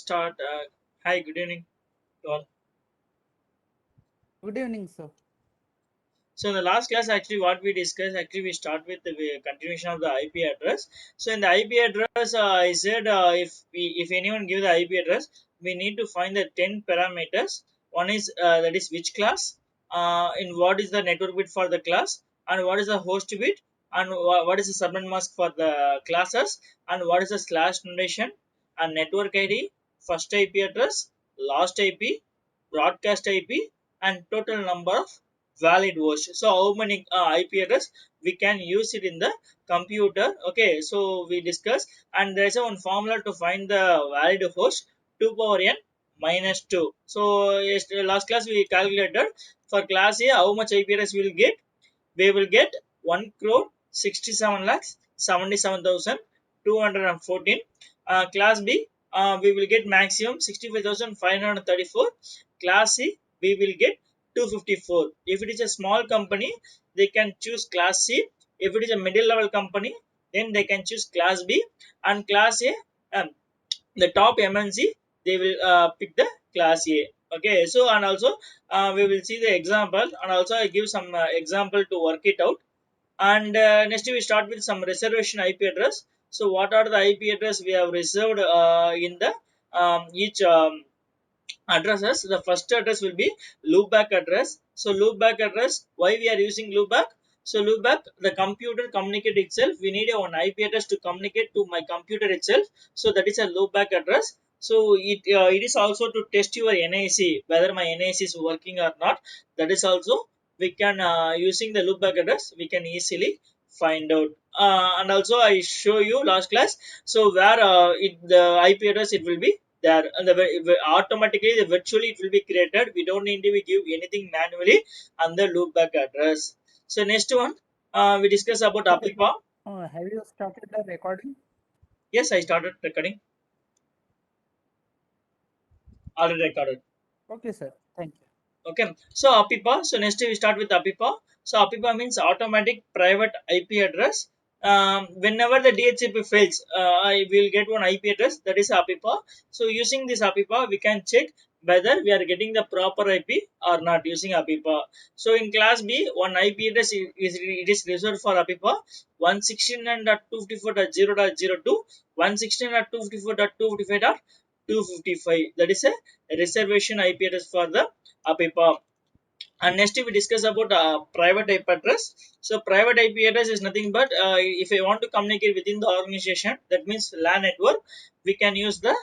start. Hi, good evening to all. Good evening, sir. So in the last class, actually, what we discussed, actually, we start with the continuation of the IP address. So in the IP address, I said if anyone give the IP address, we need to find the 10 parameters. One is that is which class, in what is the network bit for the class, and what is the host bit, and what is the subnet mask for the classes, and what is the slash notation, and network ID, first IP address, last IP, broadcast IP, and total number of valid host. So how many IP address we can use it in the computer? Okay, so we discuss, and there is a one formula to find the valid host, 2 power n minus 2. So yes, last class we calculated for class A how much IP address we will get. We will get 1 crore 67 lakhs 77,214. Class B, we will get maximum 65,534. Class C, we will get 254. If it is a small company, they can choose class C. If it is a middle level company, then they can choose class B. And class A, um, the top MNC, they will pick the class A. Okay, so and also we will see the example, and also I give some example to work it out. And next we start with some reservation IP address. So what are the IP address we have reserved in the each addresses? The first address will be loopback address. So loopback address, why we are using loopback? So loopback, the computer communicate itself, we need a one IP address to communicate to my computer itself. So that is a loopback address. So it is also to test your NIC whether my NIC is working or not. That is also we can using the loopback address we can easily find out. And also I show you last class. So where the IP address it will be there, and automatically the virtually it will be created. We don't need to give anything manually on the loopback address. So next one, we discuss about Sir, apipa. have you started the recording? Yes, I started recording, already recorded. Okay, sir. Thank you. Okay, so apipa, so next we start with apipa. So apipa means automatic private IP address. Whenever the DHCP fails, I will get one IP address, that is apipa. So using this apipa we can check whether we are getting the proper IP or not using apipa. So in class B, one IP address it is reserved for apipa 169.254.0.02, 116.254.255.255. That is a reservation IP address for the apipa. And next we discuss about private IP address. So private IP address is nothing but if I want to communicate within the organization, that means LAN network, we can use the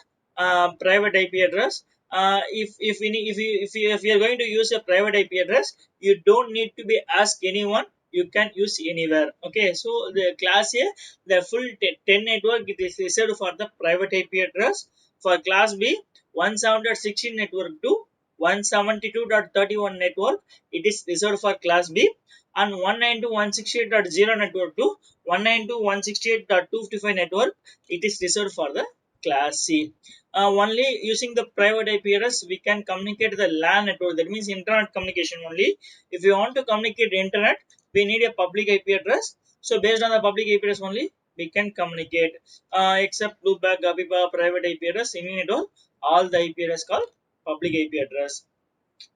private IP address. If you are going to use a private IP address, you don't need to be ask anyone, you can use anywhere. Okay, so the class A, the full 10 network it is reserved for the private IP address. For class B, 107.16 network to 172.31 network, it is reserved for class B. And 192.168.0 network to 192.168.255 network, it is reserved for the class C. Only using the private IP address we can communicate the LAN network, that means internet communication only. If you want to communicate internet, we need a public IP address. So based on the public IP address only we can communicate, except loopback, apipa, private IP address, any network, all the IP address called public IP address.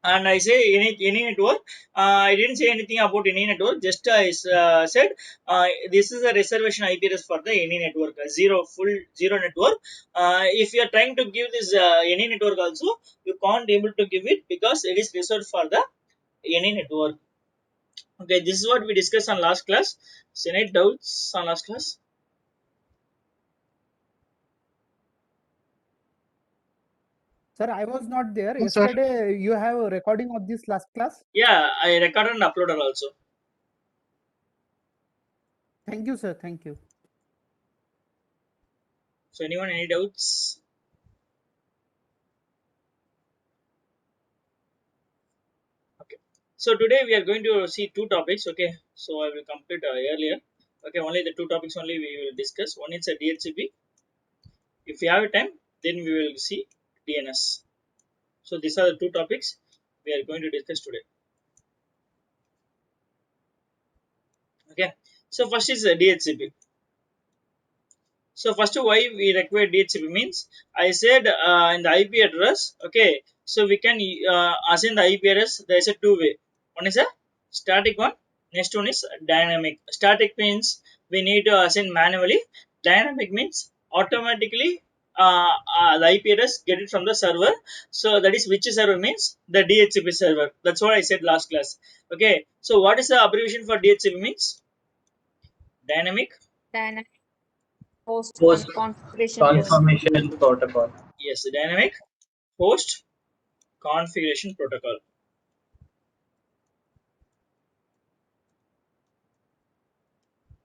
And I say any network, I didn't say anything about any network, just I said this is a reservation IP address for the any network, zero, full zero network. If you are trying to give this any network also, you can't able to give it because it is reserved for the any network. Okay, this is what we discussed on last class. So any doubts on last class? Sir, I was not there. No, sir. Yesterday, you have a recording of this last class. Yeah, I recorded and uploaded also. Thank you, sir. Thank you. So anyone any doubts? Okay. So today we are going to see two topics. Okay. So I will complete earlier. Okay. Only the two topics only we will discuss. One is a DHCP. If we have time, then we will see DNS. So these are the two topics we are going to discuss today. Okay. So first is DHCP. So first, why we require DHCP means I said in the IP address. Okay, so we can assign the IP address. There is a two way. One is a static one. Next one is dynamic. Static means we need to assign manually. Dynamic means automatically the IP address get it from the server. So that is which server means the DHCP server. That's what I said last class. Okay, so what is the abbreviation for DHCP means? Dynamic. Dynamic host Host configuration protocol. confirmation protocol. Yes, dynamic host configuration protocol.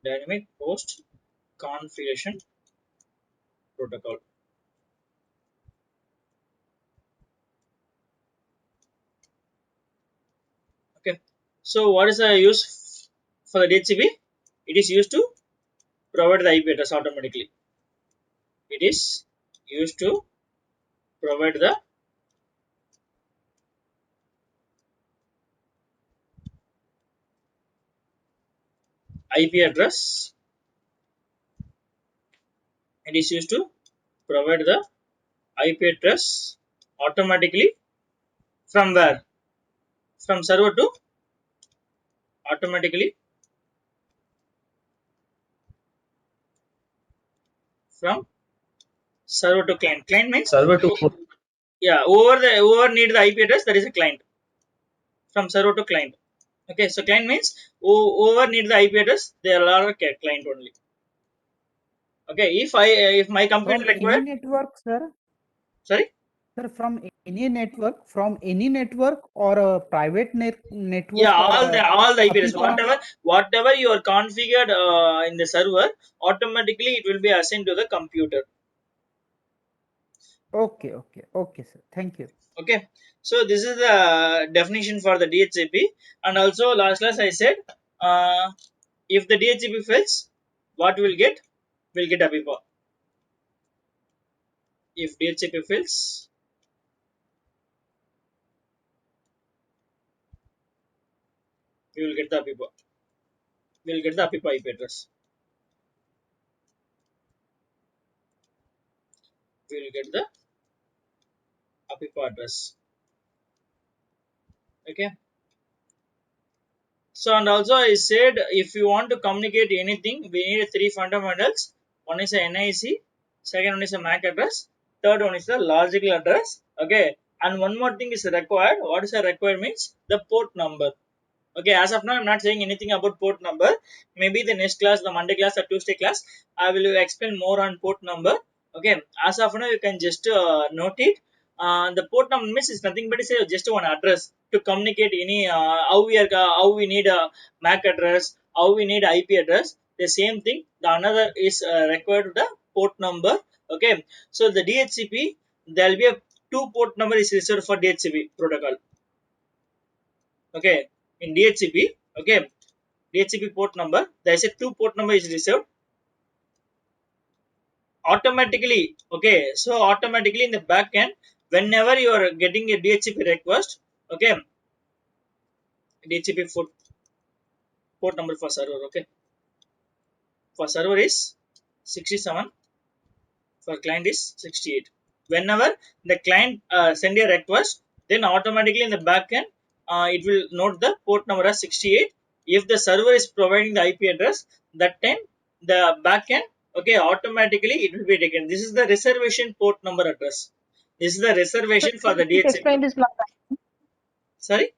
Dynamic host configuration protocol. Okay, so what is the use for the DHCP? It is used to provide the IP address automatically. It is used to provide the IP address. It is used to provide the IP address automatically from where? From server to automatically from server to client. Client means Server to host. yeah, over need the IP address. That is a client. From server to client. Okay, so client means whoever need the IP address, they are a client only. Okay, if my computer From any required, network, sir. sorry, Sir, from any network or a private yeah, network or all the IP address, APIPA. whatever you are configured in the server, automatically it will be assigned to the computer. Okay, okay, okay, sir. Thank you. Okay, so this is the definition for the DHCP, and also last class I said, uh, if the DHCP fails, what we'll get? We'll get APIPA. If DHCP fails, we will get the APIPA. We'll get the APIPA IP address. We will get the APIPA address. Okay. So and also I said if you want to communicate anything, we need three fundamentals. One is a NIC, second one is a MAC address, third one is the logical address. Okay. And one more thing is required. What is a required means the port number. Okay, as of now, I'm not saying anything about port number. Maybe the next class, the Monday class or Tuesday class, I will explain more on port number. Okay, as of now, you can just note it. The port number means is nothing but is just one address to communicate any how we need a MAC address, how we need IP address. The same thing. The another is required the port number. Okay, so the DHCP there will be a two port number is reserved for DHCP protocol. Okay, in DHCP, okay, DHCP port number, there is a two port number is reserved automatically. Okay, so automatically in the back end, whenever you are getting a DHCP request, okay, DHCP port number for server, okay, for server is 67, for client is 68. Whenever the client send a request, then automatically in the back end, it will note the port number as 68. If the server is providing the IP address, that time the back end, okay, automatically it will be taken. This is the reservation port number address. This is the Sir, reservation for can the you please DHCP. explain this line? Sorry.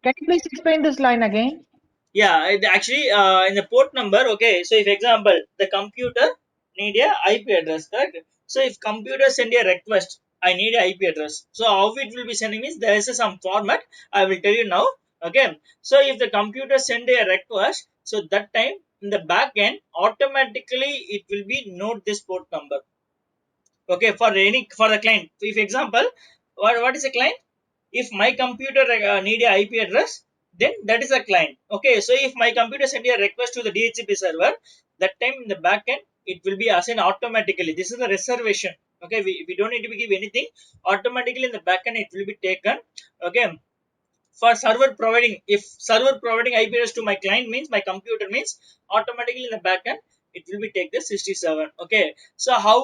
Can you please explain this line again? Yeah, actually in the port number, okay, so if example the computer need a IP address, correct? So if computer send a request, I need a IP address, so how it will be sending means there is some format I will tell you now. Okay, so if the computer send a request, so that time in the back end automatically it will be note this port number. Okay, for any for the client, so if example what is a client? If my computer need a IP address, then that is a client. Okay, so if my computer send a request to the DHCP server, that time in the back end it will be assigned automatically. This is the reservation. Okay, we don't need to give anything. Automatically in the back end it will be taken. Okay, for server providing, if server providing IP address to my client means my computer means automatically in the back end it will be take the 67. Okay, so how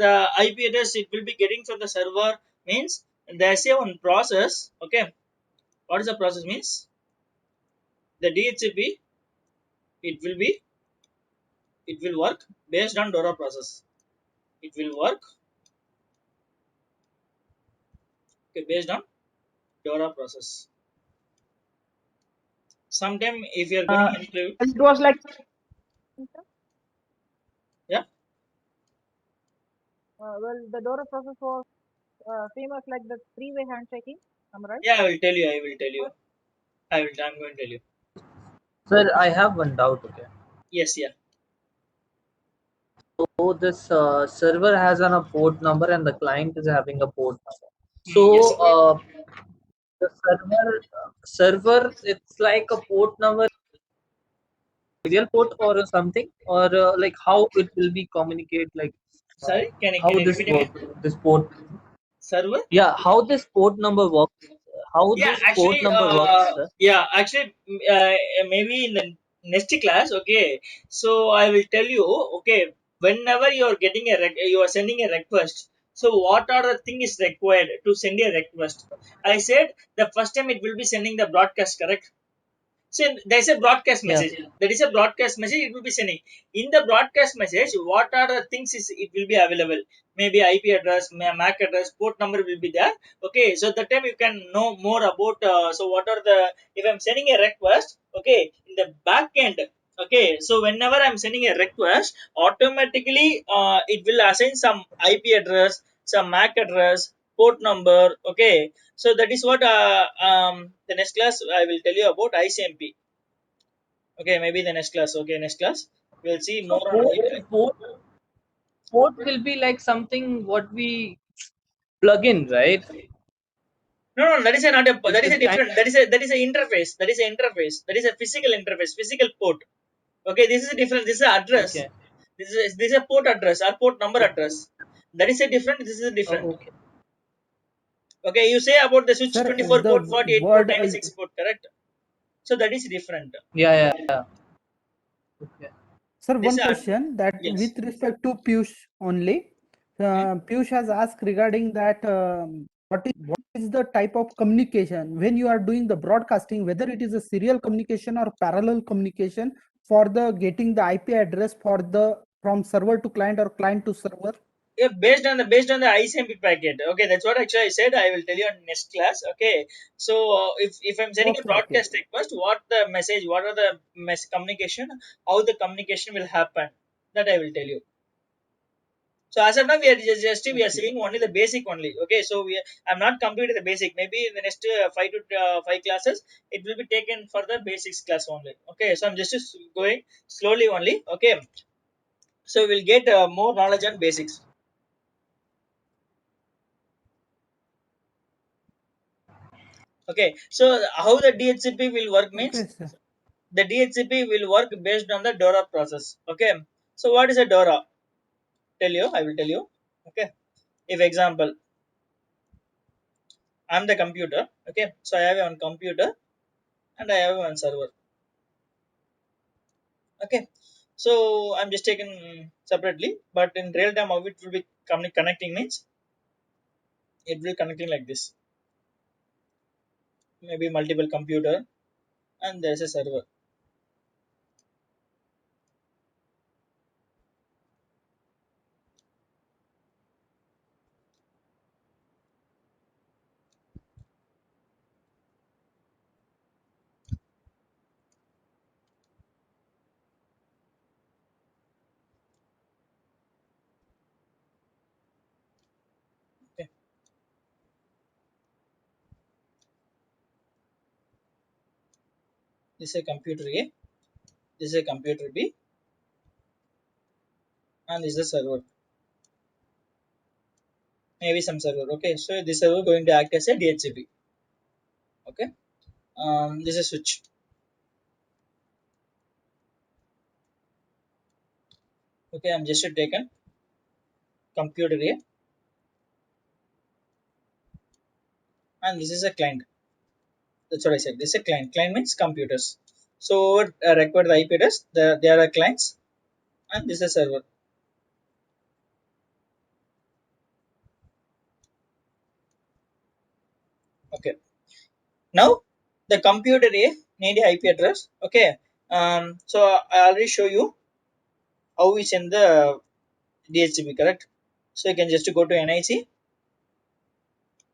the IP address it will be getting from the server means there's a one process. Okay, what is the process means the DHCP it will be it will work based on DORA process. It will work, okay, based on DORA process. Sometime if you are going Uh, to include, it was like yeah, Well, the DORA process was famous like the three-way handshaking. Am I right? yeah, I will tell you, I will tell you, I'm going to tell you. Sir, I have one doubt. Okay. Yes, yeah. So this server has a port number and the client is having a port number. Yes. So the server it's like a port number, serial port or something, or like how it will be communicate, like uh, Sorry, can you how this repeat again? work? This port, Server? yeah, how this port number works? How Yeah, this port actually, number works, sir? maybe in the next class. Okay, so I will tell you. Okay, whenever you are getting you are sending a request. So what are the things required to send a request? I said the first time it will be sending the broadcast, correct? So there's a broadcast Yeah. message. That is a broadcast message. It will be sending. In the broadcast message, what are the things is it will be available? Maybe IP address, MAC address, port number will be there. Okay, so that time you can know more about. So what are the if I'm sending a request? Okay, in the back end. Okay, so whenever I'm sending a request, automatically it will assign some IP address, some MAC address, port number. Okay, so that is what the next class I will tell you about ICMP. Okay, maybe the next class. Okay, next class we'll see So more on port will be like something what we plug in, right? no, that is a not a that is a It's kind. different that is a interface. That is an interface. That is a physical interface, physical port. Okay, this is a different. This is an address. Okay. This is a port address or port number address. That is a different. This is a different. Oh, okay. Okay, you say about the switch Sir, 24 the port, 48 port, word 96 port, correct? So that is different. Yeah, yeah, yeah. Okay. Sir, This one is question that yes. with respect to Piyush only, Hmm? Piyush has asked regarding that what is the type of communication when you are doing the broadcasting, whether it is a serial communication or parallel communication for the getting the IP address for the from server to client or client to server. Yeah, based on the ICMP packet. Okay, that's what actually I said. I will tell you on next class. Okay, so if I'm sending a Okay, okay. broadcast request, what the message, what are the communication, how the communication will happen, that I will tell you. So as of now, we are we are Okay. seeing only the basic only. Okay, so I'm not completed the basic. Maybe in the next 5 classes, it will be taken for the basics class only. Okay, so I'm just going slowly only. Okay, so we'll get more knowledge on basics. Okay, so how the DHCP will work Okay, means sir. the DHCP will work based on the DORA process. Okay, so what is a DORA? Tell you, I will tell you. Okay, if example, I'm the computer. Okay, so I have one computer and I have one server. Okay, so I'm just taken separately, but in real time, how it will be connecting means it will be connecting like this. Maybe multiple computer and there's a server. Okay, this is a computer A, this is a computer B, and this is a server. Maybe some server. Okay, so this server going to act as a DHCP. Okay, this is switch. Okay, I'm just taken computer A and this is a client. That's what I said. This is a client. Client means computers. So required the IP address. There are clients and this is server. Okay. Now the computer A need a IP address. Okay. So I already show you how we send the DHCP, correct? So you can just go to NIC.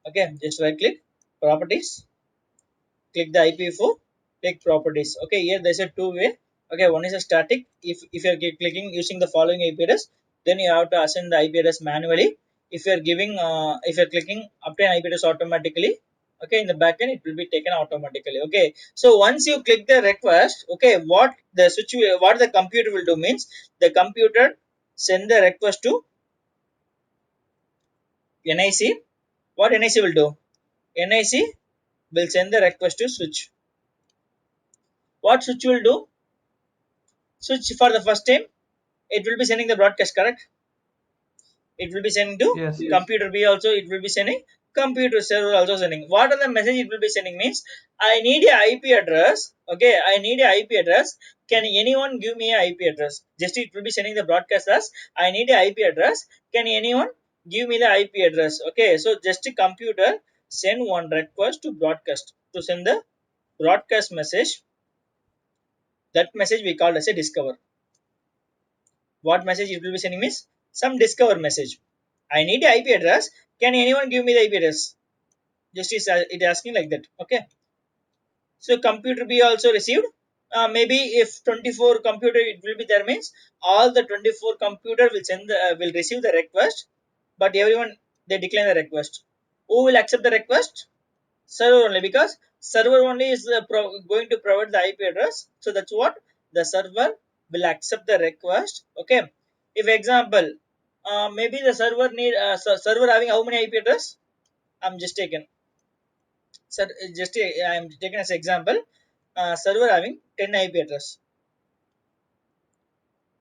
Okay, just right click properties, click the IPv4, click properties. Okay, here there's a two way. Okay, one is a static. If you're clicking using the following IP address, then you have to assign the IP address manually. If you're giving if you're clicking obtain IP address automatically, okay, in the backend it will be taken automatically. Okay, so once you click the request, okay, what the computer will do means the computer send the request to NIC. What NIC will do? NIC will send the request to switch. What switch will do? Switch for the first time, it will be sending the broadcast, correct? It will be sending to Yes. computer B also, it will be sending, computer server also sending. What are the message it will be sending means, I need a IP address. Okay, I need a IP address. Can anyone give me a IP address? Just it will be sending the broadcast as, I need a IP address. Can anyone give me the IP address? Okay, so just a computer send one request to broadcast to send the broadcast message. That message we call as a discover. What message it will be sending means some discover message. I need the IP address. Can anyone give me the IP address? Just is it asking like that. Okay. So computer B also received. Maybe if 24 computer it will be there means all the 24 computer will send the will receive the request, but everyone they decline the request. Who will accept the request? Server only, because server only is going to provide the IP address. So that's what the server will accept the request. Okay, if example maybe the server need server having how many IP address, I'm just taken, so just I'm taken as example, server having 10 IP address.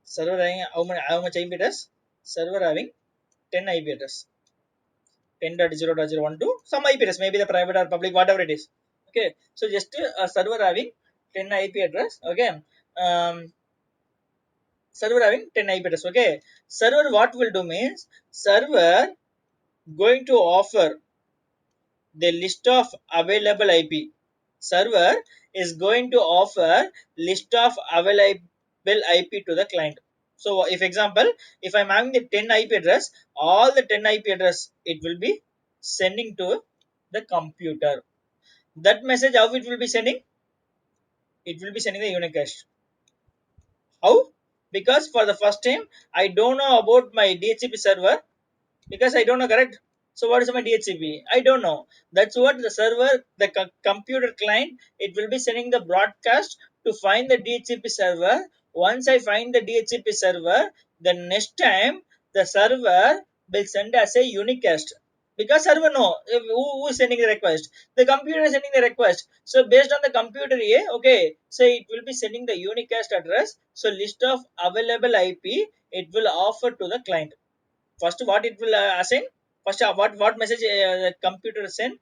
Server having how much IP address? Server having 10 IP address, 10.0.012 some IP address, maybe the private or public, whatever it is. Okay, so just a server having 10 IP address. Okay, server having 10 IP address. Okay, server what will do means server going to offer the list of available IP. Server is going to offer list of available IP to the client. So if example, if I'm having the 10 IP address, all the 10 IP address it will be sending to the computer. That message how it will be sending? It will be sending the unicast. How? Because for the first time I don't know about my DHCP server, because I don't know, correct? So what is my DHCP? I don't know. That's what the server, the computer client, it will be sending the broadcast to find the DHCP server. Once I find the DHCP server, the next time the server will send us a unicast. Because server know who is sending the request. The computer is sending the request. So based on the computer A, okay, so it will be sending the unicast address. So list of available IP it will offer to the client. First what it will assign, first what message the computer send,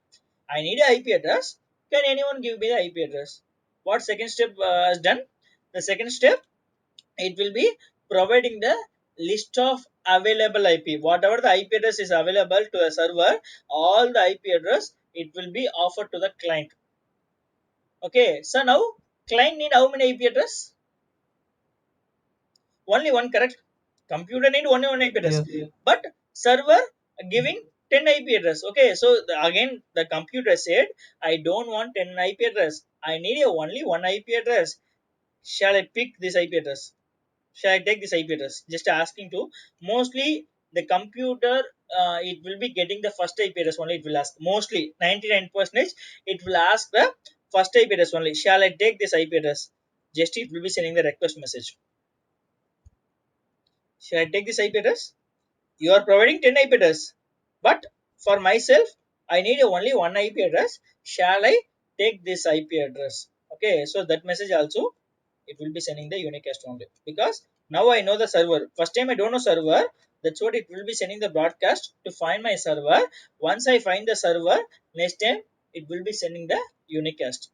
I need a IP address. Can anyone give me the IP address? What second step is done? The second step, it will be providing the list of available IP. Whatever the IP address is available to the server, all the IP address it will be offered to the client. Okay, so now client need how many IP address? Only one, correct? Computer need only one IP address. Yes. But server giving 10 IP address. Okay, so again the computer said, I don't want 10 IP address. I need only one IP address. Shall I pick this IP address? Shall I take this IP address? Just asking to, mostly the computer it will be getting the first IP address only. It will ask mostly 99% it will ask the first IP address only. Shall I take this IP address? Just it will be sending the request message. Shall I take this IP address? You are providing 10 IP address, but for myself, I need only one IP address. Shall I take this IP address? Okay, so that message also it will be sending the unicast only, because now I know the server. First time I don't know server. That's what it will be sending the broadcast to find my server. Once I find the server, next time it will be sending the unicast.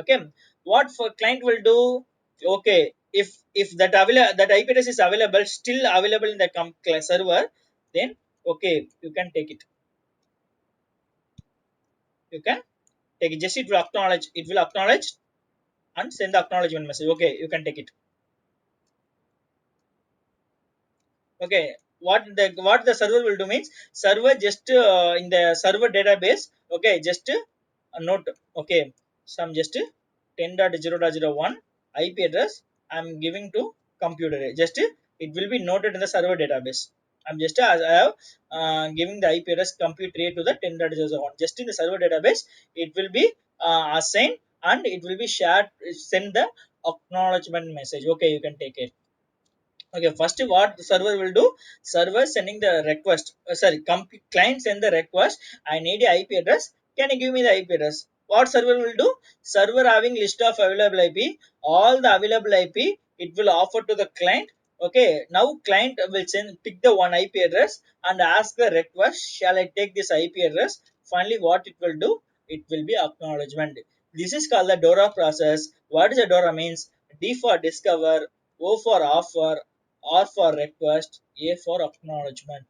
Okay, what for client will do? Okay, if that that IP address is available, still available in the server, then okay, you can take it. You can take it. Just it will acknowledge. It will acknowledge and send the acknowledgement message. Okay, you can take it. Okay, what the server will do means, server just in the server database, okay, just note, okay, some just 10.0.0.1 IP address I'm giving to computer, just it will be noted in the server database. I'm just I have giving the IP address compute rate to the 10.0.0.1, just in the server database it will be assigned, and it will be shared, send the acknowledgement message. Okay, you can take it. Okay, first what the server will do, server sending the request, sorry, client send the request, I need a IP address, can you give me the IP address? What server will do, server having list of available IP, all the available IP it will offer to the client. Okay, now client will send, pick the one IP address and ask the request, shall I take this IP address? Finally what it will do, it will be acknowledgement. This is called the DORA process. What is a DORA means, D for discover, O for offer, R for request, A for acknowledgement.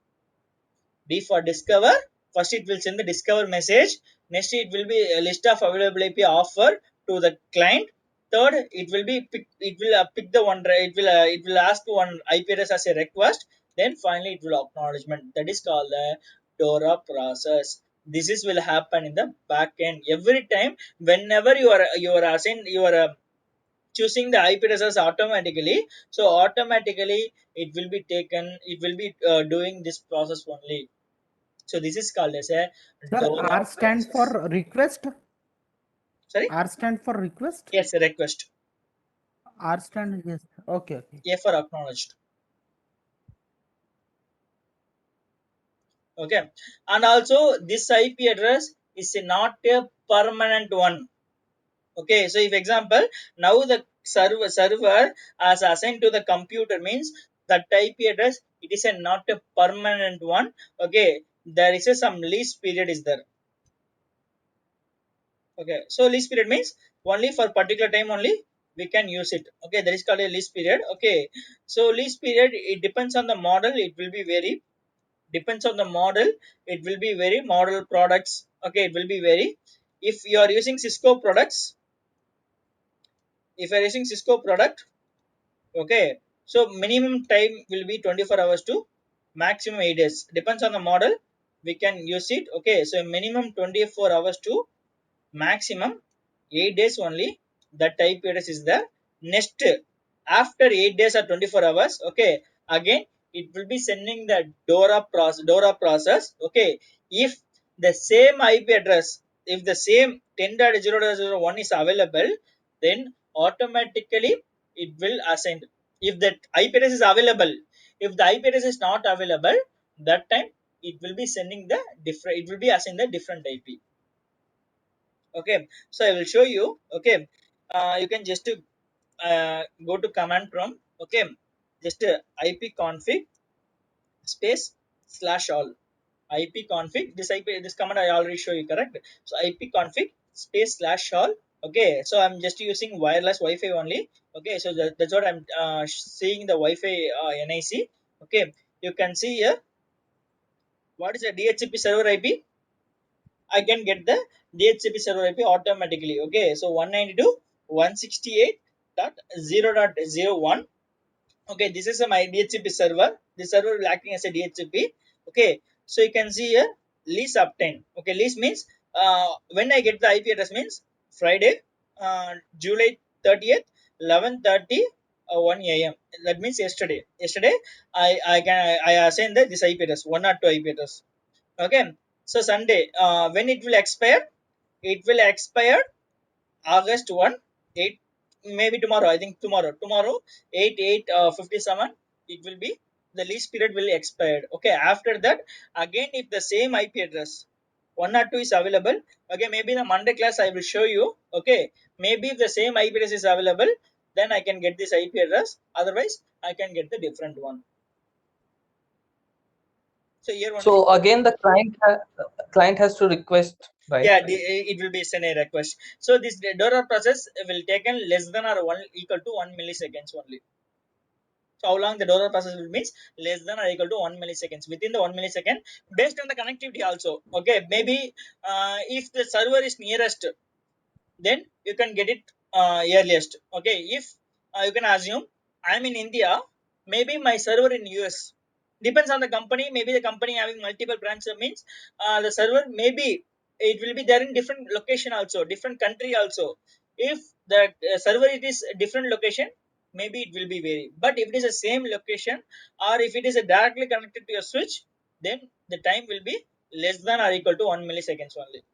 D for discover, first it will send the discover message, next it will be a list of available IP offer to the client, third it will be pick, it will pick the one, it will ask one IP address as a request, then finally it will acknowledgement. That is called the DORA process. This is will happen in the back end every time. Whenever you are assigned, you are choosing the IP addresses automatically, so automatically it will be taken, it will be doing this process only. So this is called as a Sir, DORA R stand process. for request. Sorry, R stand for request. yes, request. R stand, yes. Okay, okay. A for acknowledged. Okay, and also this IP address is not a permanent one. Okay, so if example, now the server as assigned to the computer means that IP address, it is a not a permanent one. Okay, there is a some lease period is there. Okay, so lease period means only for particular time only we can use it. Okay, that is called a lease period. Okay, so lease period, it depends on the model, it will be vary, depends on the model, it will be vary, model products. Okay, it will be vary. If you are using Cisco products, if you are using Cisco product, okay, so minimum time will be 24 hours to maximum 8 days, depends on the model we can use it. Okay, so minimum 24 hours to maximum 8 days only, that type address is there. Next, after 8 days or 24 hours, okay, again it will be sending the DORA process. Okay, if the same IP address, if the same 10.0.0.1 is available, then automatically it will assign. If that IP address is available, if the IP address is not available, that time it will be sending the different, it will be assigning the different IP. Okay, so I will show you. Okay, you can just go to command prompt. Okay, just ipconfig space /all, ipconfig, this command I already show you, correct? So ipconfig space /all. Okay, so I'm just using wireless Wi-Fi only. Okay, so that's what I'm seeing the Wi-Fi NIC. Okay, you can see here what is the DHCP server IP. I can get the DHCP server IP automatically. Okay, so 192.168.0.01. Okay, this is my DHCP server. This server will acting as a DHCP. Okay, so you can see here lease obtained. Okay, lease means when I get the IP address means Friday, July 30th, 11:30, 1 a.m. That means yesterday. Yesterday, I assign this IP address, one or two IP address. Okay, so Sunday, when it will expire, it will expire August 1, 8, maybe tomorrow, I think tomorrow 8/8/57 it will be, the lease period will expired. Okay, after that again if the same IP address one or two is available, okay, maybe in the Monday class I will show you. Okay, maybe if the same IP address is available, then I can get this IP address, otherwise I can get the different one. So here only, So again, the client has to request right? Yeah, it will be send a request. So this DORA process will taken less than or one equal to 1 milliseconds only. So how long the DORA process will means less than or equal to 1 milliseconds. Within the 1 millisecond, based on the connectivity also. Okay, maybe if the server is nearest, then you can get it earliest. Okay, if you can assume I'm in India, maybe my server in US, depends on the company. Maybe the company having multiple branches means the server maybe it will be there in different location also, different country also. If the server it is a different location, maybe it will be vary. But if it is the same location, or if it is directly connected to your switch, then the time will be less than or equal to 1 milliseconds only.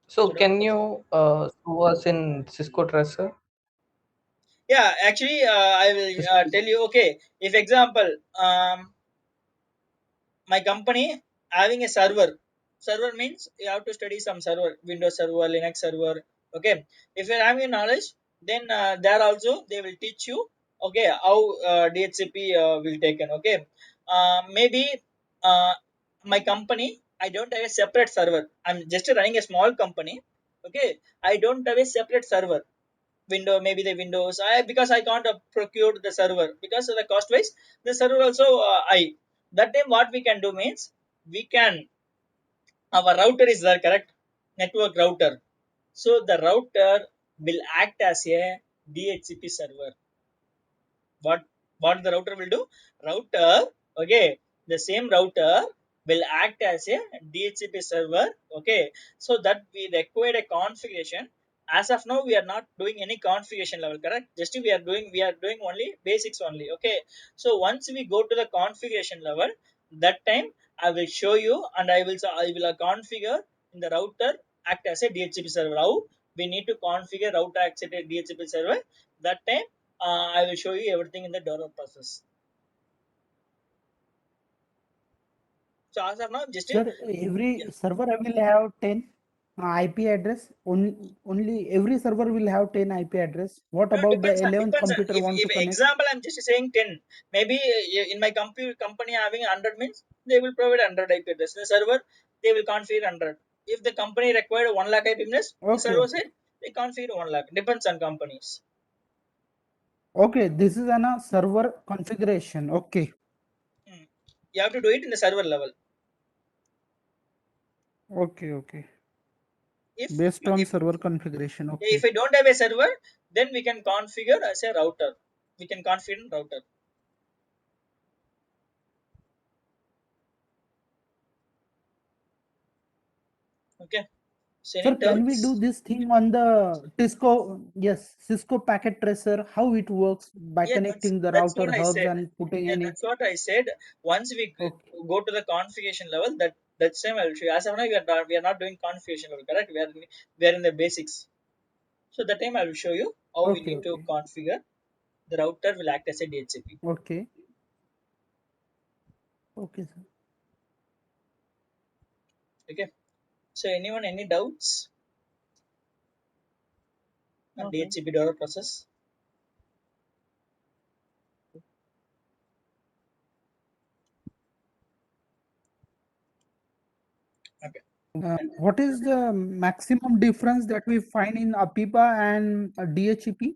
So So don't can you show us in Cisco Tracer? yeah, actually I will tell you. Okay, if example, my company having a server means you have to study some server, Windows server, Linux server. Okay, if you're having knowledge, then there also they will teach you. Okay, how DHCP will taken. Okay, maybe uh, my company, I don't have a separate server. I'm just running a small company. Okay, I don't have a separate server window, maybe the windows I, because I can't procure the server because of the cost wise, the server also I, that time what we can do means we can, our router is the correct network router, so the router will act as a DHCP server. What the router will do, router, okay, the same router will act as a DHCP server. Okay, so that we require a configuration. As of now we are not doing any configuration level, correct? Just we are doing only basics only. Okay, so once we go to the configuration level, that time I will show you, and I will configure in the router act as a DHCP server. How we need to configure router act as a DHCP server, that time I will show you everything in the develop process. So as of now, just Sir, every yeah, server will have 10 IP address. Only every server will have 10 IP address. What no, about the depends on 11th depends on. computer want If to connect? example, I'm just saying 10. Maybe in my company having 100 means they will provide 100 IP address. The server they will configure 100. If the company required 1 lakh IP address, the Okay, server okay. said they configure 1 lakh. Depends on companies. Okay, this is an a server configuration. Okay, Hmm. You have to do it in the server level. okay, okay. If Based on if server configuration. if Okay, I don't have a server, then we can configure as a router. We can configure router. Okay. So sir, any can we do doubts? this thing on the Cisco? Yes, Cisco packet tracer. How it works by Yeah, that's connecting the that's what router I hubs said. and putting Yeah, any. that's what I said. Once we Okay, go to the configuration level, that's time I will show you. As of now, we are not doing configuration level, correct? We are in the basics. So that time I will show you how we okay, need to okay, configure. The router will act as a DHCP. okay, okay, sir. Okay. So anyone any doubts on Okay. DHCP developer process? Okay. What is the maximum difference that we find in APIPA and DHCP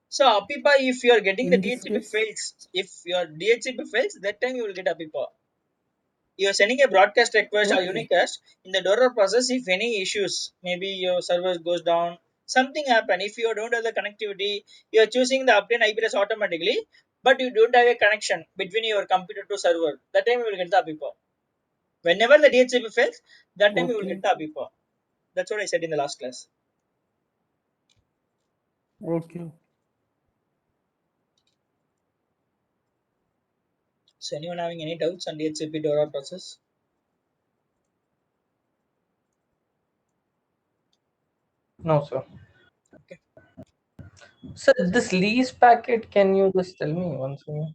So APIPA, if you are getting the in this DHCP case? fails, if your DHCP fails, that time you will get APIPA. You are sending a broadcast request or Okay, unicast in the Dora process. If any issues, maybe your server goes down, something happen. If you don't have the connectivity, you are choosing the update IP address automatically, but you don't have a connection between your computer to server. That time you will get the APIPA. Whenever the DHCP fails, that time you will get okay, the APIPA. That's what I said in the last class. okay. So anyone having any doubts on DHCP Dora process? No, sir. Okay. Sir, this lease packet, can you just tell me once again?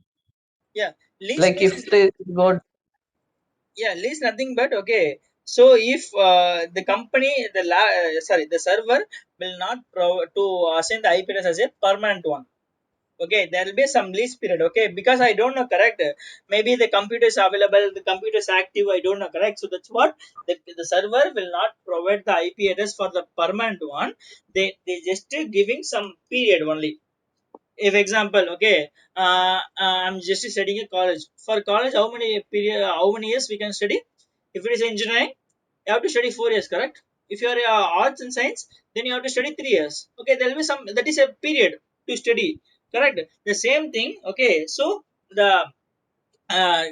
Yeah. Lease Like means if they got yeah, least nothing but okay. So if the company, the server will not to assign the IP address as a permanent one. Okay, there will be some lease period. Okay, because I don't know correct. Maybe the computer is available, the computer is active, I don't know correct. So that's what the server will not provide the IP address for the permanent one. They just giving some period only. If example, okay, I'm just studying a college. For college, how many period, how many years we can study? If it is engineering, you have to study 4 years, correct? If you are arts and science, then you have to study 3 years. Okay, there will be some, that is a period to study, correct? The same thing. Okay, so the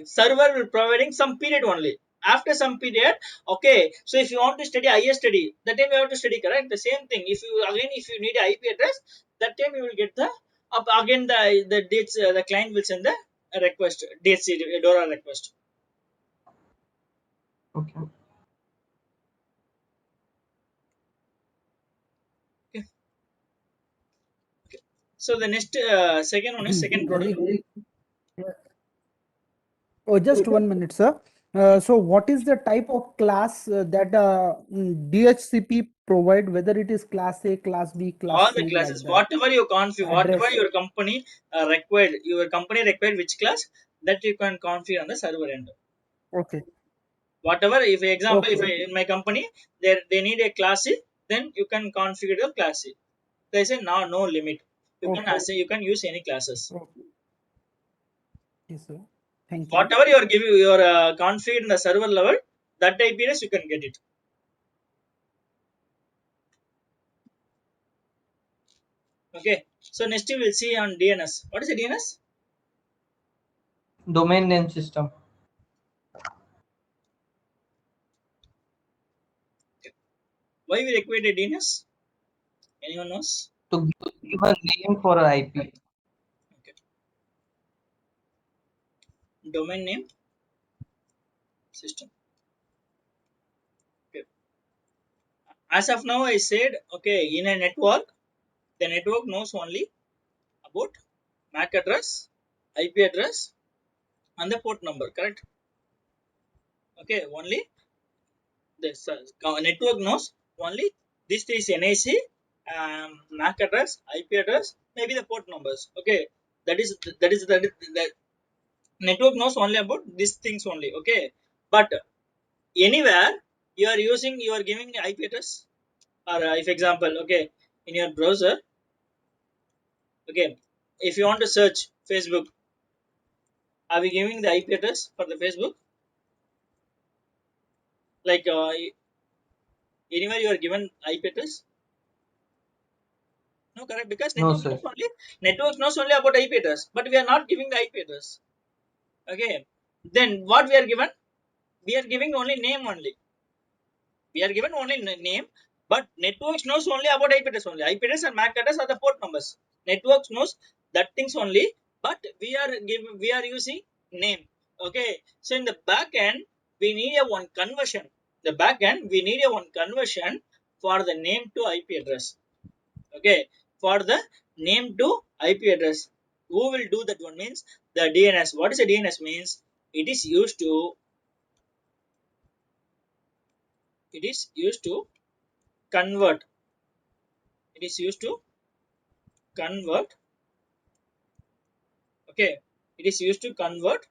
server will providing some period only. After some period, okay, so if you want to study higher study, that time you have to study, correct? The same thing, if you again, if you need IP address, that time you will get the up again, the dates, the client will send the request, dates, DORA request. Okay. Okay. So the next second one is second product. Very. Oh, just 1 minute, sir. So what is the type of class that DHCP provide, whether it is class A, class B, All class the C, like classes, that? whatever you configure, whatever Address. your company required, your company required which class, that you can configure on the server end. Okay. Whatever, if example, if Okay. in my company they need a class C, then you can configure the class C. There is a now no limit. You can Okay. say, you can use any classes. Okay. Yes, sir. Thank you. Whatever you are giving, you are configured in the server level, that IP address you can get it. Okay, so next we will see on DNS. What is a DNS? Domain name system. Why we require a DNS? Anyone knows? To give a name for a IP. Okay. Domain name system. Okay. As of now, I said, okay, in a network, the network knows only about MAC address, IP address, and the port number, correct? Okay, only the network knows only these three: NIC, MAC address, IP address, maybe the port numbers. Okay, that network knows only about these things only. Okay, but anywhere you are using, you are giving IP address, or if example, okay, in your browser, okay, if you want to search Facebook, are we giving the IP address for the Facebook? Like anywhere you are given IP address? No, correct, because No, sir. network knows only about IP address, but we are not giving the IP address. Okay, then what we are given? We are giving only name only. We are given only name, but networks knows only about IP address only. IP address and MAC address are the port numbers. Networks knows that things only, but we are using name. Okay, so in the back end we need a one conversion. The back end we need a one conversion for the name to IP address. Okay, for the name to IP address, who will do that one means the DNS. What is a DNS means? It is used to, it is used to convert, it is used to convert, okay, it is used to convert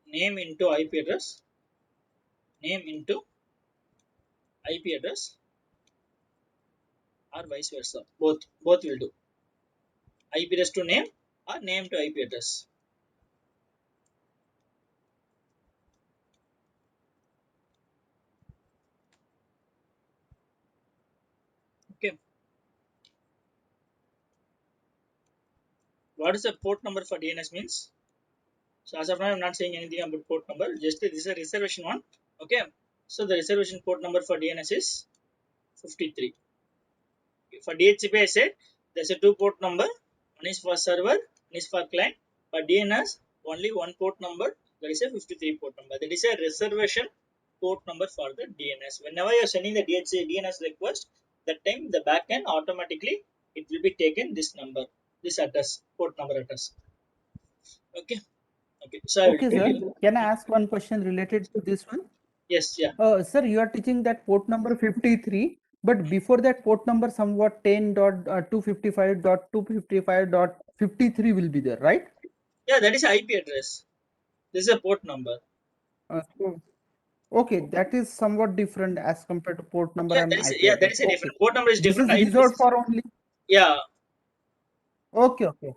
name into IP address, name into IP address, or vice versa, both will do, IP address to name or name to IP address. Okay, what is the port number for DNS means? So as of now, I'm not saying anything about port number. Just this is a reservation one. Okay. So the reservation port number for DNS is 53. For DHCP, I said there's a two port number. One is for server, one is for client. For DNS, only one port number. That is a 53 port number. That is a reservation port number for the DNS. Whenever you're sending the DNS request, that time the backend automatically it will be taken this number, this address, port number address. Okay. Okay. So I will Okay, tell sir. you. Can I ask one question related to this one? Yes. Yeah. Sir, you are teaching that port number 53. But before that port number somewhat 10.255.255.53 will be there, right? Yeah, that is IP address. This is a port number. So, okay, that is somewhat different as compared to port number Yeah, and that is IP that address. is a Okay, different port number is this different. is IP reserved address. for only. Yeah, Okay, okay.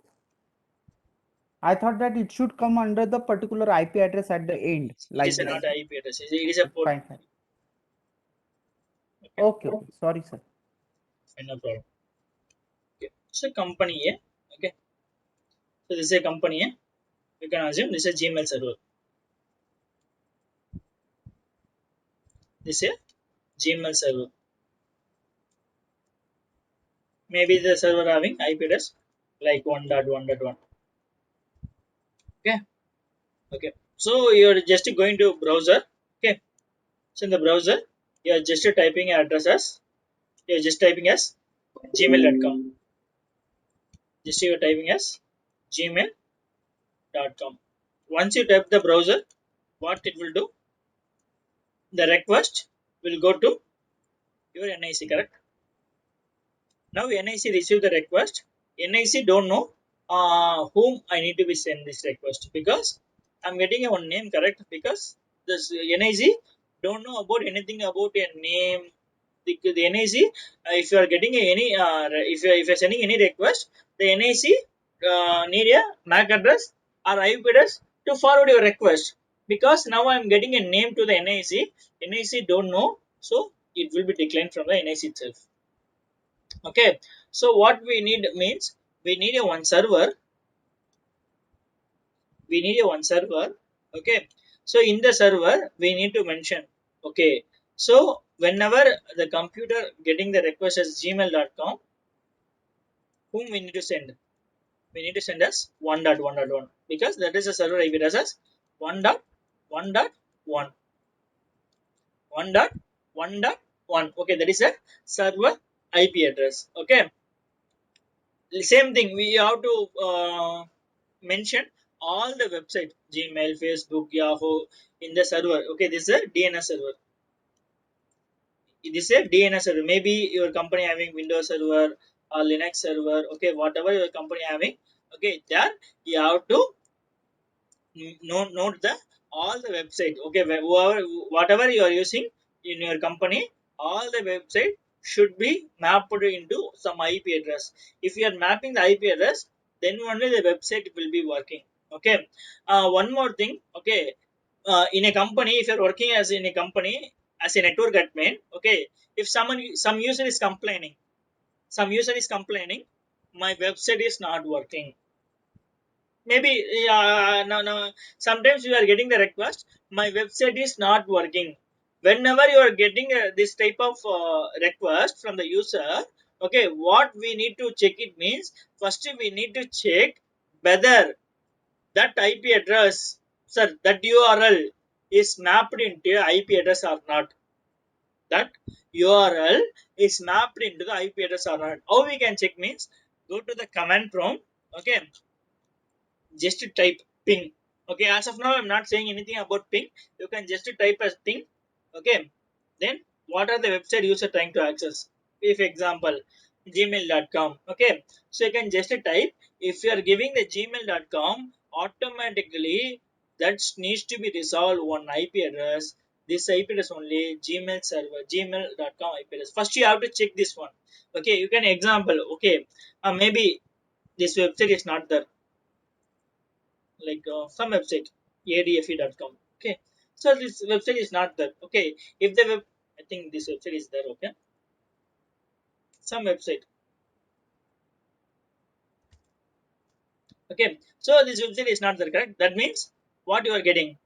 I thought that it should come under the particular IP address at the end, it is like this. not a IP address. It is a port. Fine, fine. Okay, Okay, okay. Sorry, sir. fine, no problem. Okay, so company A. Okay, so this is a company A. You can assume this is a Gmail server. This is a Gmail server. Maybe the server having IP address like 1.1.1. Okay, okay. So you're just going to browser. Okay, so in the browser, you're just typing address as you're just typing as gmail.com. Just you're typing as gmail.com. Once you type the browser, what it will do? The request will go to your NIC, correct? Now NIC receive the request. NIC don't know whom I need to be send this request because I'm getting a one name, correct? Because this NIC don't know about anything about a name. The NIC, if you are getting any, if you're sending any request, the NIC need a MAC address or IP address to forward your request. Because now I'm getting a name to the NIC. NIC don't know, so it will be declined from the NIC itself. Okay, so what we need means we need a one server. We need a one server. Okay, so in the server we need to mention. Okay, so whenever the computer getting the request as gmail.com, whom we need to send? We need to send us 1.1.1 because that is a server IP address as 1.1.1 1.1.1. Okay, that is a server IP address. Okay, same thing we have to mention all the website Gmail, Facebook, Yahoo in the server. Okay, this is a DNS server. This is a DNS server. Maybe your company having Windows server or Linux server. Okay, whatever your company having. Okay, there you have to note the all the website. Okay, whoever whatever you are using in your company, all the website should be mapped into some IP address. If you are mapping the IP address, then only the website will be working. Okay, one more thing. Okay, in a company, if you're working as in a company as a network admin, okay, if some user is complaining, my website is not working. Maybe no, no, sometimes you are getting the request, my website is not working. Whenever you are getting this type of request from the user, okay, what we need to check it means, first we need to check whether that IP address, sir, that URL is mapped into IP address or not. That URL is mapped into the IP address or not. How we can check means, go to the command prompt. Okay, just to type ping. Okay, as of now I'm not saying anything about ping. You can just type as ping. Okay, then what are the website user trying to access? If example gmail.com. Okay, so you can just type. If you are giving the gmail.com, automatically that needs to be resolved one IP address. This IP address only Gmail server, gmail.com IP address. First you have to check this one. Okay, you can example. Okay, maybe this website is not there, like some website adfe.com. Okay, so this website is not there. Okay, if the web, I think this website is there. Okay, some website. Okay, so this website is not there, correct? That means what you are getting,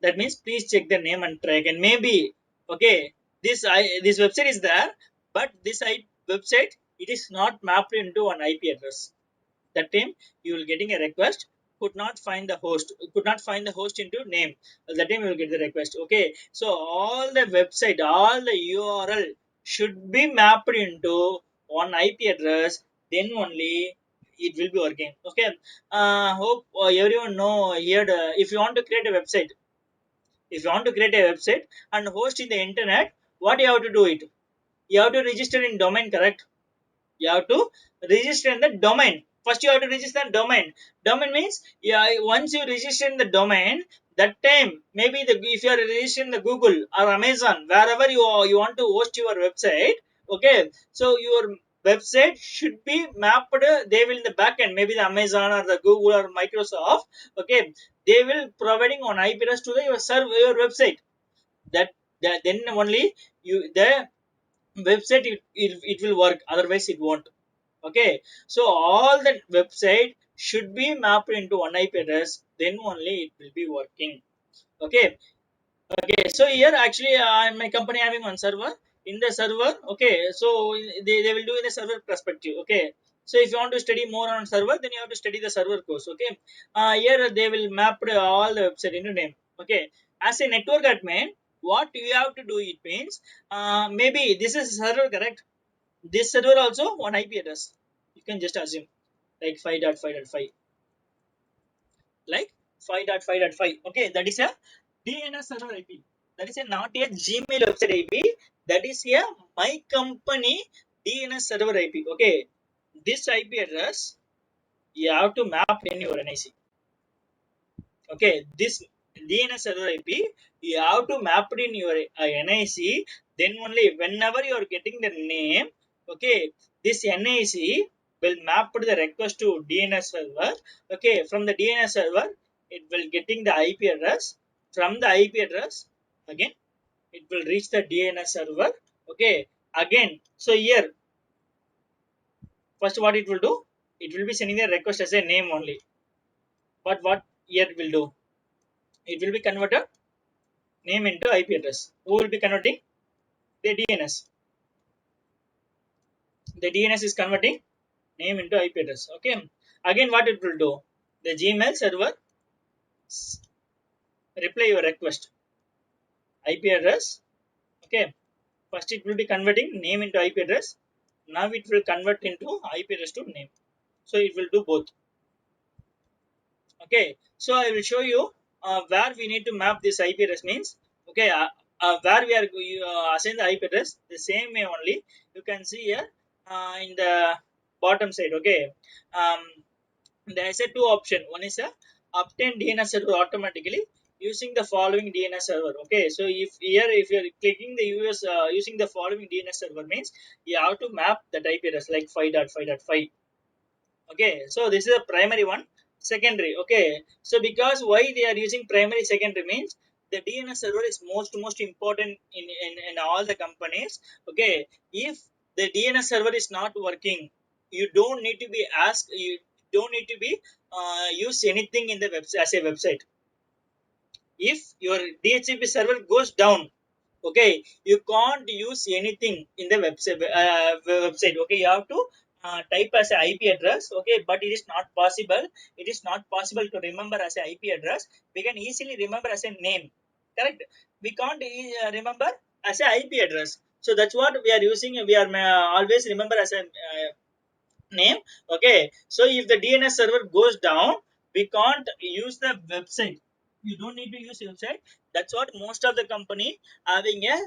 that means please check the name and track. And maybe, okay, this website is there, but this website, it is not mapped into an IP address. That time you will getting a request, could not find the host into name. That time you will get the request. Okay, so all the website, all the URL should be mapped into one IP address, then only it will be working. Okay, hope everyone know here. If you want to create a website, and host in the internet, what you have to do it? You have to register in domain, correct? You have to register in the domain. First you have to register the domain. Domain means, yeah, once you register in the domain, that time maybe if you are registering the Google or Amazon, wherever you want to host your website, okay, so your website should be mapped, they will in the backend, maybe the Amazon or the Google or Microsoft, okay, they will providing on IP address to your server, your website. That then only the website it will work, otherwise it won't. Okay, so all the website should be mapped into one IP address, then only it will be working. Okay, so here actually my company having one server. In the server, okay, so they will do in the server perspective. Okay, so if you want to study more on server, then you have to study the server course. Okay, here they will map all the website into name. Okay, as a network admin, what you have to do, it means, maybe this is server, correct? This server also one IP address, you can just assume, like 5.5.5, like 5.5.5. Okay, that is a DNS server IP. That is a not a Gmail website IP. That is a my company DNS server IP. Okay, this IP address you have to map in your NIC. Okay, this DNS server IP you have to map it in your NIC. Then only whenever you are getting the name, okay, this NIC will map the request to DNS server. Okay, from the DNS server, it will getting the IP address. From the IP address, again, it will reach the DNS server. Okay, again, so here, first what it will do, it will be sending the request as a name only. But what here it will do, it will be converted name into IP address. Who will be converting? The DNS. The DNS is converting name into IP address. Okay. Again, what it will do? The Gmail server reply your request IP address. Okay. First, it will be converting name into IP address. Now it will convert into IP address to name. So it will do both. Okay, so I will show you where we need to map this IP address means. Okay, where we are assign the IP address the same way only. You can see here in the bottom side. Okay, um, there is a two option. One is a obtain DNS server automatically using the following DNS server. Okay, so if you are clicking the US using the following DNS server means you have to map the IP address like 5.5.5. Okay, so this is a primary one. Secondary, okay, so because why they are using primary secondary means the DNS server is most important in all the companies. Okay, if the DNS server is not working, you don't need to be asked, you don't need to be use anything in the website as a website. If your DHCP server goes down, okay, you can't use anything in the website. Okay, you have to type as a IP address. Okay, but it is not possible, it is not possible to remember as a IP address. We can easily remember as a name, correct? We can't remember as a IP address. So that's what we are using, we are always remember as a name. Okay, so if the DNS server goes down, we can't use the website. You don't need to use website. That's what most of the company having a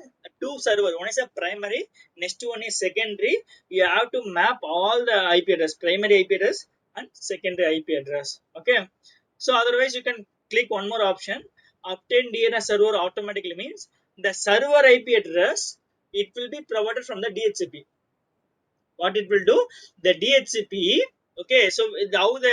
two server. One is a primary, next one is secondary. You have to map all the IP address, primary IP address and secondary IP address. Okay, so otherwise you can click one more option, obtain DNS server automatically means the server IP address, it will be provided from the DHCP. What it will do, the DHCP, okay, so how they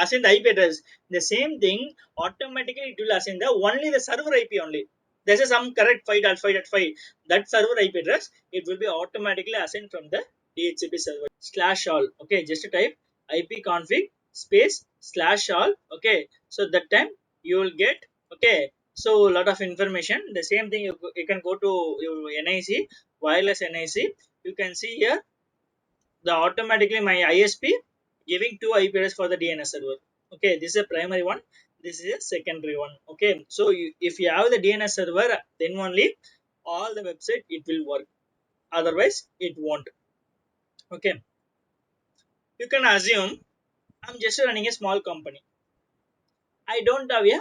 assign the IP address, the same thing, automatically it will assign the only the server IP only. This is some correct 5.5.5, that server IP address, it will be automatically assigned from the DHCP server slash all. Okay, just type ipconfig space slash all. Okay, so that time you will get, okay, so a lot of information. The same thing, you can go to your NIC, wireless NIC, you can see here the automatically my ISP giving two IP address for the DNS server. Okay, this is a primary one. This is a secondary one. Okay, so if you have the DNS server, then only all the website it will work. Otherwise, it won't. Okay, you can assume I'm just running a small company. I don't have a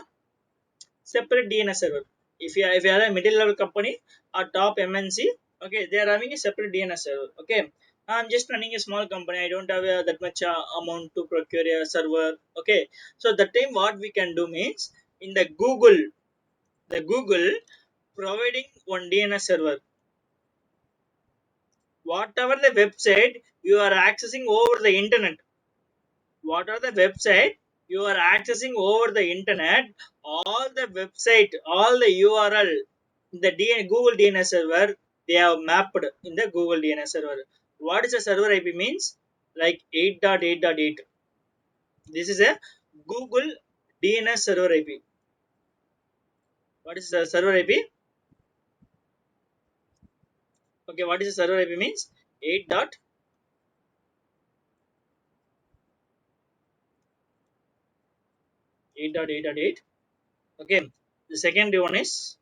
separate DNS server. If you are a middle level company or top MNC, Okay, they are having a separate DNS server. Okay, I'm just running a small company. I don't have that much amount to procure a server. Okay, so the time what we can do means in the Google providing one DNS server. Whatever the website you are accessing over the internet, what are the website you are accessing over the internet, all the website, all the URL, the Google DNS server, they have mapped in the Google DNS server. What is a server IP means? Like 8.8.8. This is a Google DNS server IP. What is the server IP? Okay, what is the server IP means? 8.8.8. Okay, the second one is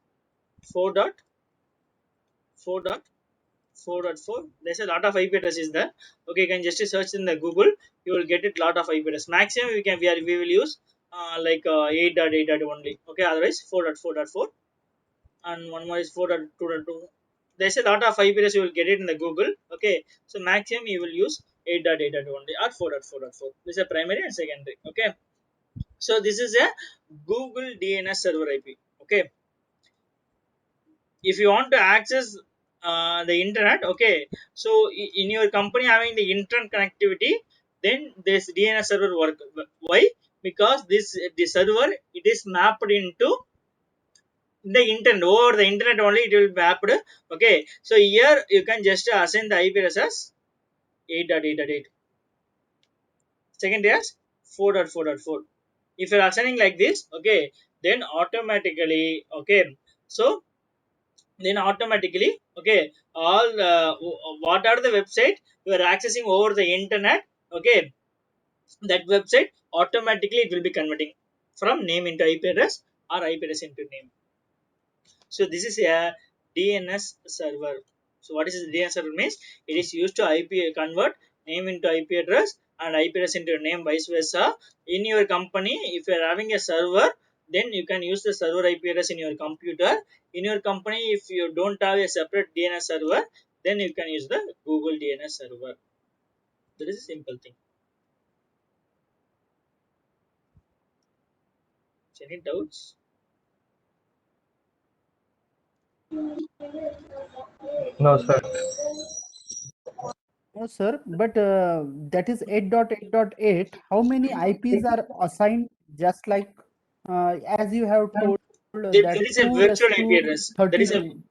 4.4.4. There's a lot of IP address is there. Okay, you can just search in the Google, you will get it lot of IP address. Maximum we will use 8.8 only. Okay, otherwise 4.4.4, and one more is 4.2.2. There's a lot of IP address, you will get it in the Google. Okay, so maximum you will use 8.8 only or 4.4.4. This is a primary and secondary. Okay, so this is a Google DNS server IP. Okay, if you want to access the internet, okay, so in your company having the internet connectivity, then this DNS server work. Why? Because the server, it is mapped into the internet, over the internet only it will be mapped. Okay, so here you can just assign the IP address as 8.8.8, second as 4.4.4. If you're assigning like this, okay, then automatically, okay, so then automatically, okay, all what are the website you are accessing over the internet, okay, that website automatically it will be converting from name into IP address or IP address into name. So this is a DNS server. So what is the DNS server means? It is used to IP convert name into IP address and IP address into name, vice versa. In your company, if you are having a server, then you can use the server IP address in your computer. In your company, if you don't have a separate DNS server, then you can use the Google DNS server. That is a simple thing. Any doubts? No, sir. No, sir, but that is 8.8.8. How many IPs are assigned just like as you have told that There is a 2 virtual plus IP 2 address. There is a 32.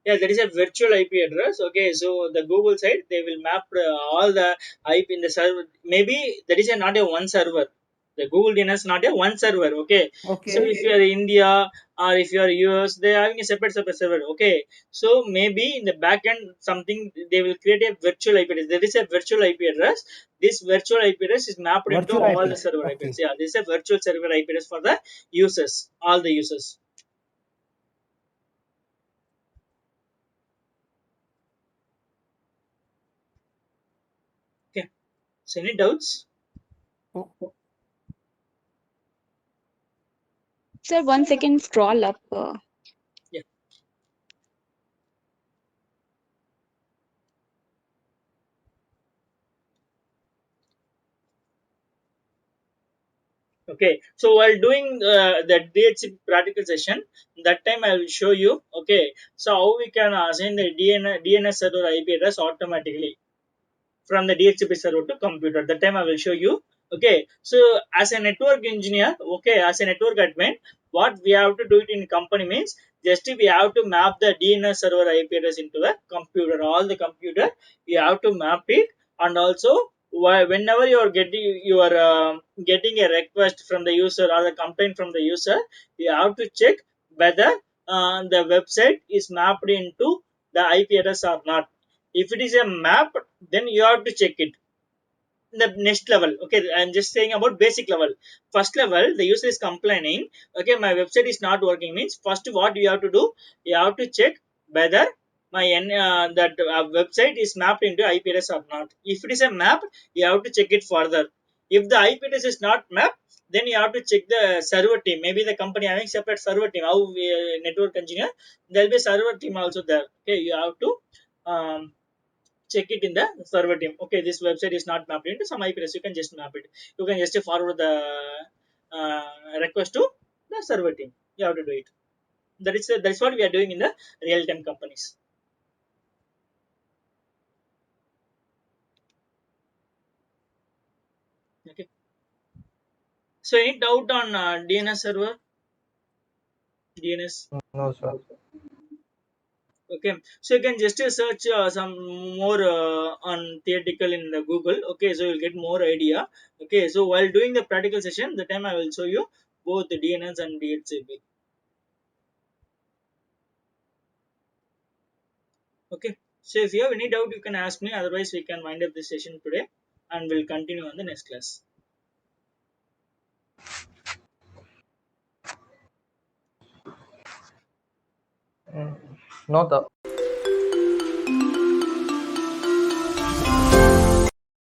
Yeah, there is a virtual IP address. Okay, so the Google side they will map all the IP in the server. Maybe there is not a one server. The Google DNS is not a one server. Okay, so Okay. if you are India or if you are US, they are having a separate server. Okay, so maybe in the back end something they will create a virtual IP address. There is a virtual IP address. This virtual IP address is mapped into Virtual all IP. the server IP Okay. address. Yeah, this is a virtual server IP address for the users, all the users. Okay, so any doubts? Oh, Sir, 1 second, scroll up. Yeah. Okay, so while doing the DHCP practical session, that time I will show you. Okay, so how we can assign the DNS server IP address automatically from the DHCP server to computer. That time I will show you. Okay, so as a network engineer, okay, as a network admin, what we have to do it in company means just we have to map the DNS server IP address into the computer. All the computer you have to map it, and also whenever you are getting a request from the user or a complaint from the user, you have to check whether the website is mapped into the IP address or not. If it is a map, then you have to check it the next level. Okay, I'm just saying about basic level. First level, the user is complaining, okay, my website is not working means first what you have to do, you have to check whether that website is mapped into IP address or not. If it is a map, you have to check it further. If the IP address is not mapped, then you have to check the server team. Maybe the company having separate server team. How network engineer, there will be a server team also there. Okay, you have to check it in the server team. Okay, this website is not mapped into some IP address. You can just map it. You can just forward the request to the server team. You have to do it. That's what we are doing in the real-time companies. Okay. So any doubt on DNS server? DNS. No, sir. Okay, so you can just search some more on theoretical in the Google. Okay, so you'll get more idea. Okay, so while doing the practical session, the time I will show you both the DNS and DHCP. Okay, so if you have any doubt, you can ask me. Otherwise, we can wind up this session today, and we'll continue on the next class. No, the